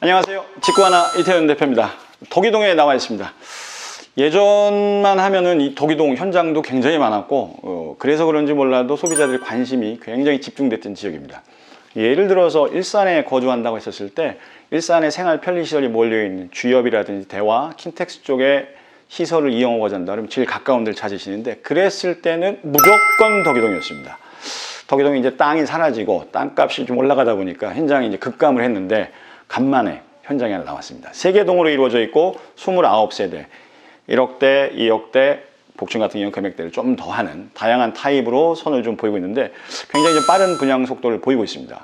안녕하세요. 직구하나 이태현 대표입니다. 도기동에 나와 있습니다. 예전만 하면은 이 도기동 현장도 굉장히 많았고 그래서 그런지 몰라도 소비자들의 관심이 굉장히 집중됐던 지역입니다. 예를 들어서 일산에 거주한다고 했었을 때 일산에 생활 편리시설이 몰려있는 주엽이라든지 대화, 킨텍스 쪽에 시설을 이용하고자 한다 그러면 제일 가까운 데를 찾으시는데 그랬을 때는 무조건 도기동이었습니다. 도기동이 이제 땅이 사라지고 땅값이 좀 올라가다 보니까 현장이 이제 급감을 했는데 간만에 현장이 하나 나왔습니다. 3개 동으로 이루어져 있고 29세대, 1억대, 2억대, 복층 같은 경우는 금액대를 좀 더 하는 다양한 타입으로 선을 좀 보이고 있는데 굉장히 좀 빠른 분양 속도를 보이고 있습니다.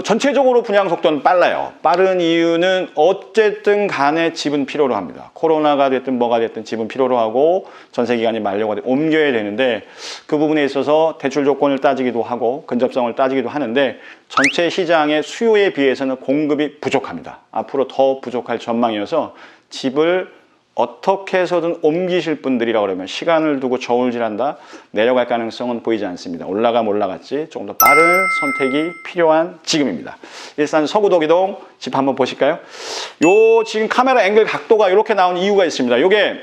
전체적으로 분양 속도는 빨라요. 빠른 이유는 어쨌든 간에 집은 필요로 합니다. 코로나가 됐든 뭐가 됐든 집은 필요로 하고 전세기간이 만료가 돼 옮겨야 되는데 그 부분에 있어서 대출 조건을 따지기도 하고 근접성을 따지기도 하는데 전체 시장의 수요에 비해서는 공급이 부족합니다. 앞으로 더 부족할 전망이어서 집을 어떻게 해서든 옮기실 분들이라고 그러면 시간을 두고 저울질한다 내려갈 가능성은 보이지 않습니다. 올라가면 올라갔지 조금 더 빠른 선택이 필요한 지금입니다. 일산 서구도기동 집 한번 보실까요? 요 지금 카메라 앵글 각도가 이렇게 나온 이유가 있습니다. 이게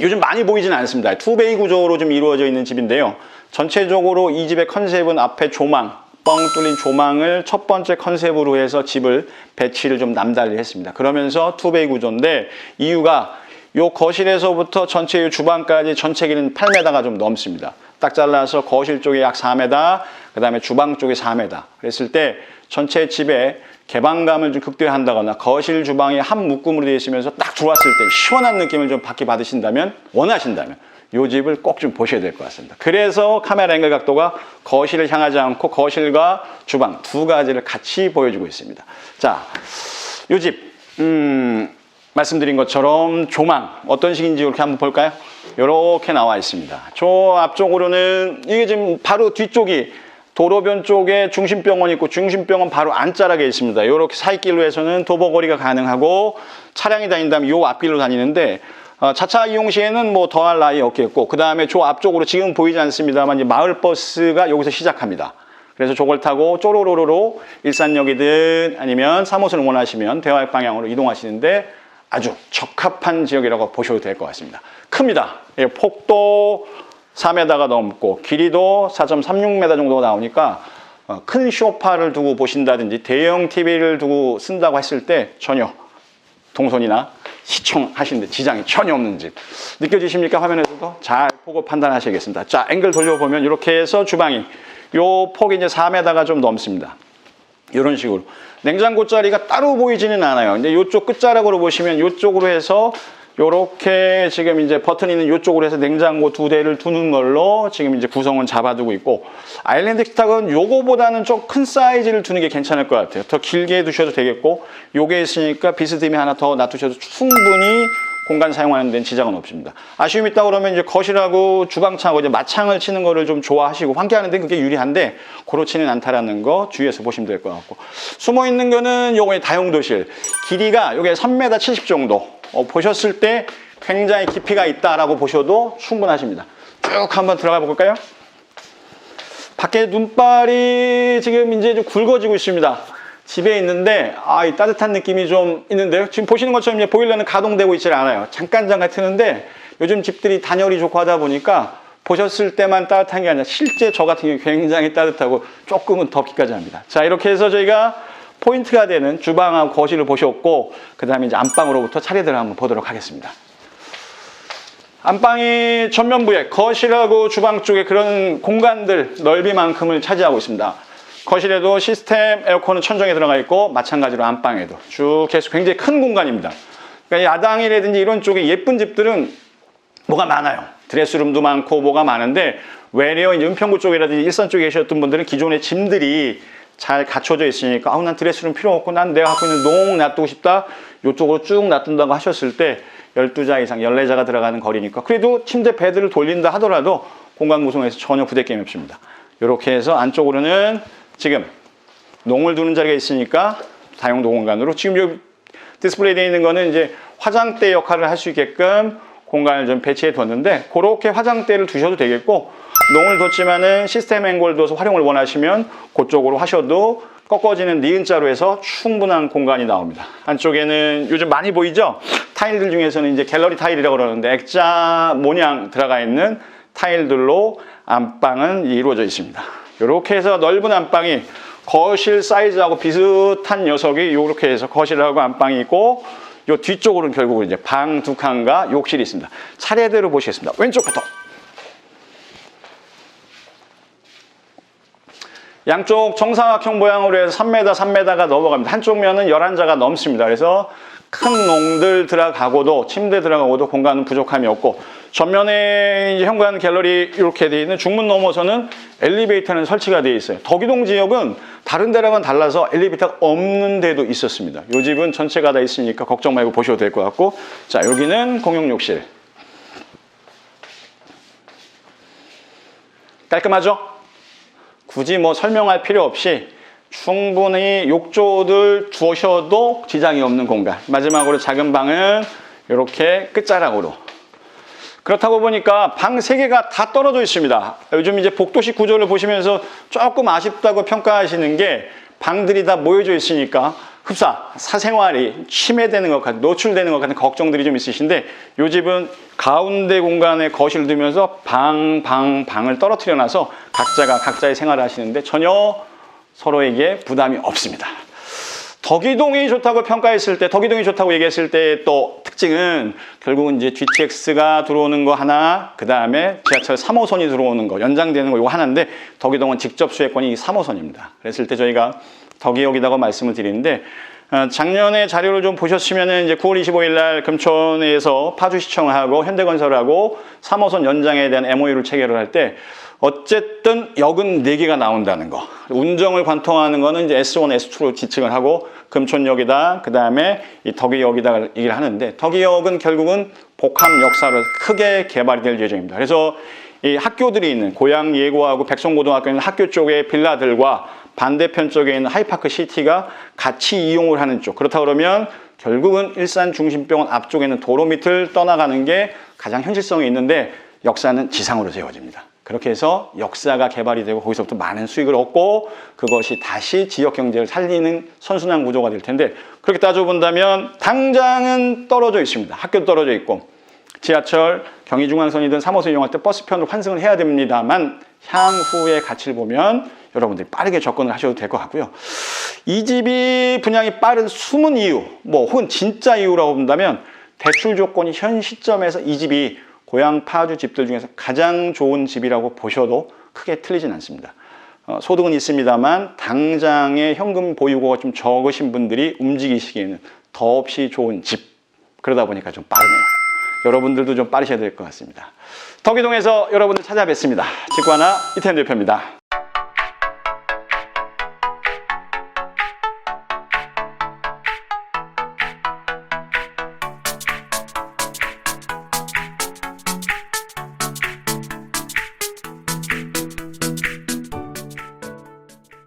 요즘 많이 보이지는 않습니다. 투베이 구조로 좀 이루어져 있는 집인데요. 전체적으로 이 집의 컨셉은 앞에 조망 뻥 뚫린 조망을 첫 번째 컨셉으로 해서 집을 배치를 좀 남달리 했습니다. 그러면서 투베이 구조인데 이유가 요 거실에서부터 전체 요 주방까지 전체 길이는 8m가 좀 넘습니다. 딱 잘라서 거실 쪽에 약 4m, 그 다음에 주방 쪽에 4m. 그랬을 때 전체 집에 개방감을 좀 극대화한다거나 거실 주방이 한 묶음으로 되어 있으면서 딱 들어왔을 때 시원한 느낌을 좀 받게 받으신다면, 원하신다면 이 집을 꼭 좀 보셔야 될 것 같습니다. 그래서 카메라 앵글 각도가 거실을 향하지 않고 거실과 주방 두 가지를 같이 보여주고 있습니다. 자, 이 집 말씀드린 것처럼 조망 어떤 식인지 이렇게 한번 볼까요? 이렇게 나와 있습니다. 저 앞쪽으로는 이게 지금 바로 뒤쪽이 도로변 쪽에 중심병원이 있고 중심병원 바로 안자락에 있습니다. 이렇게 사이길로 해서는 도보거리가 가능하고 차량이 다닌다면 이 앞길로 다니는데 자차 이용 시에는 뭐 더할 나위 없겠고 그 다음에 저 앞쪽으로 지금 보이지 않습니다만 이제 마을버스가 여기서 시작합니다. 그래서 저걸 타고 쪼로로로로 일산역이든 아니면 3호선을 원하시면 대화역 방향으로 이동하시는데 아주 적합한 지역이라고 보셔도 될 것 같습니다. 큽니다. 폭도 4m가 넘고 길이도 4.36m 정도가 나오니까 큰 소파를 두고 보신다든지 대형 TV를 두고 쓴다고 했을 때 전혀 동선이나 시청하시는데 지장이 전혀 없는 집. 느껴지십니까? 화면에서도 잘 보고 판단하셔야겠습니다. 자, 앵글 돌려보면 이렇게 해서 주방이 요 폭이 이제 4m가 좀 넘습니다. 이런 식으로 냉장고 자리가 따로 보이지는 않아요. 근데 이쪽 끝자락으로 보시면 이쪽으로 해서 요렇게 지금 이제 버튼 있는 이쪽으로 해서 냉장고 2대를 두는 걸로 지금 이제 구성은 잡아두고 있고 아일랜드 식탁은 요거보다는 좀 큰 사이즈를 두는 게 괜찮을 것 같아요. 더 길게 두셔도 되겠고 요게 있으니까 비스듬히 하나 더 놔두셔도 충분히 공간 사용하는 데는 지장은 없습니다. 아쉬움이 있다 그러면 이제 거실하고 주방창하고 이제 맞창을 치는 거를 좀 좋아하시고 환기하는 데는 그게 유리한데 그렇지는 않다라는 거 주의해서 보시면 될 것 같고 숨어 있는 거는 요거의 다용도실 길이가 요게 3m 70 정도 보셨을 때 굉장히 깊이가 있다라고 보셔도 충분하십니다. 쭉 한번 들어가 볼까요? 밖에 눈발이 지금 이제 좀 굵어지고 있습니다. 집에 있는데 이 따뜻한 느낌이 좀 있는데요. 지금 보시는 것처럼 이제 보일러는 가동되고 있지 않아요. 잠깐 트는데 요즘 집들이 단열이 좋고 하다 보니까 보셨을 때만 따뜻한 게 아니라 실제 저 같은 경우 굉장히 따뜻하고 조금은 덥기까지 합니다. 자, 이렇게 해서 저희가 포인트가 되는 주방하고 거실을 보셨고 그 다음에 이제 안방으로부터 차례대로 한번 보도록 하겠습니다. 안방이 전면부에 거실하고 주방 쪽에 그런 공간들 넓이만큼을 차지하고 있습니다. 거실에도 시스템 에어컨은 천정에 들어가 있고 마찬가지로 안방에도 쭉 계속 굉장히 큰 공간입니다. 그러니까 야당이라든지 이런 쪽에 예쁜 집들은 뭐가 많아요. 드레스룸도 많고 뭐가 많은데 외려 이제 은평구 쪽이라든지 일산 쪽에 계셨던 분들은 기존의 짐들이 잘 갖춰져 있으니까 난 드레스룸 필요 없고 난 내가 갖고 있는 농 놔두고 싶다. 이쪽으로 쭉 놔둔다고 하셨을 때 12자 이상 14자가 들어가는 거리니까 그래도 침대 베드를 돌린다 하더라도 공간 구성에서 전혀 부대낌이 없습니다. 이렇게 해서 안쪽으로는 지금 농을 두는 자리가 있으니까 다용도 공간으로 지금 여기 디스플레이 되어 있는 거는 이제 화장대 역할을 할 수 있게끔 공간을 좀 배치해 뒀는데 그렇게 화장대를 두셔도 되겠고 농을 뒀지만은 시스템 앵골 둬서 활용을 원하시면 그쪽으로 하셔도 꺾어지는 니은자로 해서 충분한 공간이 나옵니다. 한쪽에는 요즘 많이 보이죠? 타일들 중에서는 이제 갤러리 타일이라고 그러는데 액자 모양 들어가 있는 타일들로 안방은 이루어져 있습니다. 이렇게 해서 넓은 안방이 거실 사이즈하고 비슷한 녀석이 이렇게 해서 거실하고 안방이 있고, 요 뒤쪽으로는 결국은 이제 방 2칸과 욕실이 있습니다. 차례대로 보시겠습니다. 왼쪽부터. 양쪽 정사각형 모양으로 해서 3m, 3m가 넘어갑니다. 한쪽 면은 11자가 넘습니다. 그래서 큰 롱들 들어가고도, 침대 들어가고도 공간은 부족함이 없고, 전면에 이제 현관 갤러리 이렇게 되어 있는 중문 넘어서는 엘리베이터는 설치가 되어 있어요. 덕이동 지역은 다른 데랑은 달라서 엘리베이터가 없는 데도 있었습니다. 이 집은 전체가 다 있으니까 걱정 말고 보셔도 될 것 같고, 자, 여기는 공용 욕실. 깔끔하죠? 굳이 뭐 설명할 필요 없이 충분히 욕조들 두셔도 지장이 없는 공간. 마지막으로 작은 방은 이렇게 끝자락으로. 그렇다고 보니까 방 3개가 다 떨어져 있습니다. 요즘 이제 복도식 구조를 보시면서 조금 아쉽다고 평가하시는 게 방들이 다 모여져 있으니까 흡사, 사생활이 침해되는 것 같은, 노출되는 것 같은 걱정들이 좀 있으신데, 이 집은 가운데 공간에 거실을 두면서 방을 떨어뜨려 놔서 각자가 각자의 생활을 하시는데 전혀 서로에게 부담이 없습니다. 덕이동이 좋다고 평가했을 때, 덕이동이 좋다고 얘기했을 때 또 특징은 결국은 이제 GTX가 들어오는 거 하나, 그 다음에 지하철 3호선이 들어오는 거, 연장되는 거 이거 하나인데, 덕이동은 직접 수혜권이 3호선입니다. 그랬을 때 저희가 덕이역이라고 말씀을 드리는데, 작년에 자료를 좀 보셨으면은 이제 9월 25일 날 금천에서 파주시청하고 현대건설하고 3호선 연장에 대한 MOU를 체결을 할 때 어쨌든 역은 4개가 나온다는 거. 운정을 관통하는 거는 이제 S1, S2로 지칭을 하고 금천역이다, 그 다음에 이 덕이역이다 얘기를 하는데, 덕이역은 결국은 복합 역사로 크게 개발이 될 예정입니다. 그래서 이 학교들이 있는 고양예고하고 백성고등학교 있는 학교 쪽의 빌라들과 반대편 쪽에 있는 하이파크 시티가 같이 이용을 하는 쪽. 그렇다 그러면 결국은 일산 중심병원 앞쪽에 있는 도로 밑을 떠나가는 게 가장 현실성이 있는데, 역사는 지상으로 세워집니다. 그렇게 해서 역사가 개발이 되고 거기서부터 많은 수익을 얻고 그것이 다시 지역 경제를 살리는 선순환 구조가 될 텐데, 그렇게 따져본다면 당장은 떨어져 있습니다. 학교도 떨어져 있고 지하철 경의중앙선이든 3호선 이용할 때 버스편으로 환승을 해야 됩니다만, 향후의 가치를 보면 여러분들이 빠르게 접근을 하셔도 될 것 같고요. 이 집이 분양이 빠른 숨은 이유, 뭐 혹은 진짜 이유라고 본다면 대출 조건이 현 시점에서 이 집이 고양 파주 집들 중에서 가장 좋은 집이라고 보셔도 크게 틀리진 않습니다. 소득은 있습니다만 당장의 현금 보유고가 좀 적으신 분들이 움직이시기에는 더없이 좋은 집. 그러다 보니까 좀 빠르네요. 여러분들도 좀 빠르셔야 될 것 같습니다. 덕이동에서 여러분들 찾아뵙습니다. 직관아 이태현 대표입니다.